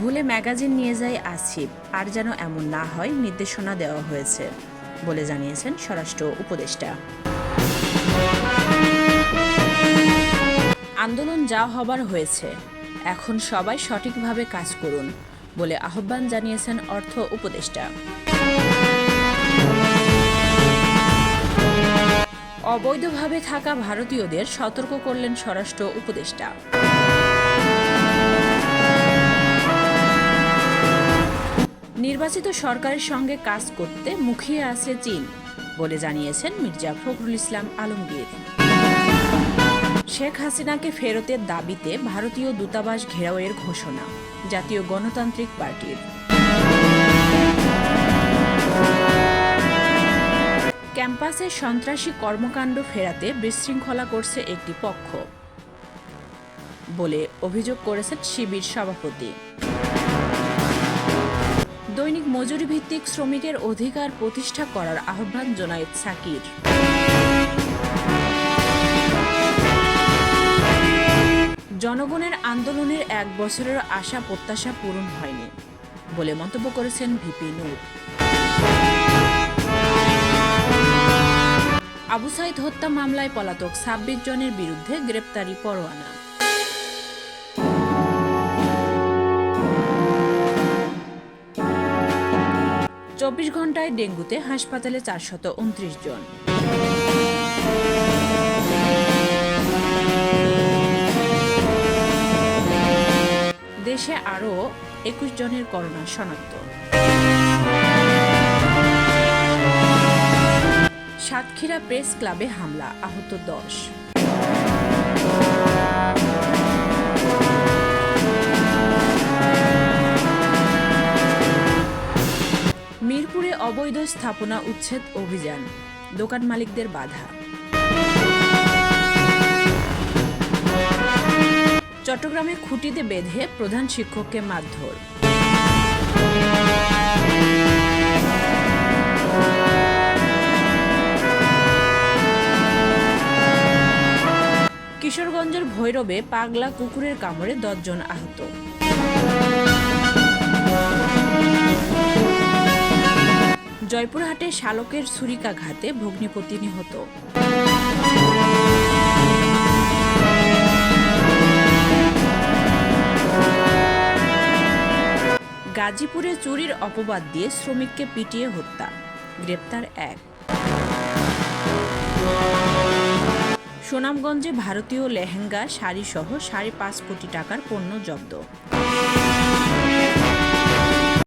ভুলে ম্যাগাজিন নিয়ে যায় আসিফ, আর যেন এমন না হয় নির্দেশনা দেওয়া হয়েছে বলে জানিয়েছেন স্বরাষ্ট্র উপদেষ্টা। আন্দোলন যা হবার হয়েছে, এখন সবাই সঠিকভাবে কাজ করুন বলে আহ্বান জানিয়েছেন অর্থ উপদেষ্টা। অবৈধভাবে থাকা ভারতীয়দের সতর্ক করলেন স্বরাষ্ট্র উপদেষ্টা। নির্বাচিত সরকারের সঙ্গে কাজ করতে মুখিয়ে আছে চীন বলে জানিয়েছেন মির্জা ফখরুল ইসলাম আলমগীর। শেখ হাসিনাকে ফেরতের দাবিতে ভারতীয় দূতাবাস ঘেরাওয়ের ঘোষণা জাতীয় গণতান্ত্রিক পার্টির। ক্যাম্পাসে সন্ত্রাসী কর্মকাণ্ড ফেরাতে বিশৃঙ্খলা করছে একটি পক্ষ বলে অভিযোগ করেছেন শিবির সভাপতি। দৈনিক মজুরি ভিত্তিক শ্রমিকের অধিকার প্রতিষ্ঠা করার আহ্বান জোনায়েদ সাকির। জনগণের আন্দোলনের 1 বছরের আশা প্রত্যাশা পূরণ হয়নি বলে মন্তব্য করেছেন ভিপি নূর। আবু সাইদ হত্যা মামলায় পলাতক 26 জনের বিরুদ্ধে গ্রেপ্তারি পরোয়ানা। চব্বিশ ঘণ্টায় ডেঙ্গুতে হাসপাতালে 429 জন। দেশে আরও 21 জনের করোনা শনাক্ত। সাতক্ষীরা প্রেস ক্লাবে হামলা, আহত 10। মিরপুরে অবৈধ স্থাপনা উচ্ছেদ অভিযান, দোকান মালিকদের বাধা। চট্টগ্রামে খুঁটিতে বেঁধে প্রধান শিক্ষককে মারধর। কিশোরগঞ্জের ভৈরবে পাগলা কুকুরের কামড়ে 10 জন আহত। জয়পুরহাটে শালকের ছুরিকাঘাতে ভগ্নিপতি নিহত। গাজীপুরে চুরির অপবাদ দিয়ে শ্রমিককে পিটিয়ে হত্যা, গ্রেপ্তার 1। সুনামগঞ্জে ভারতীয় লেহেঙ্গা শাড়িসহ 5.5 কোটি টাকার পণ্য জব্দ।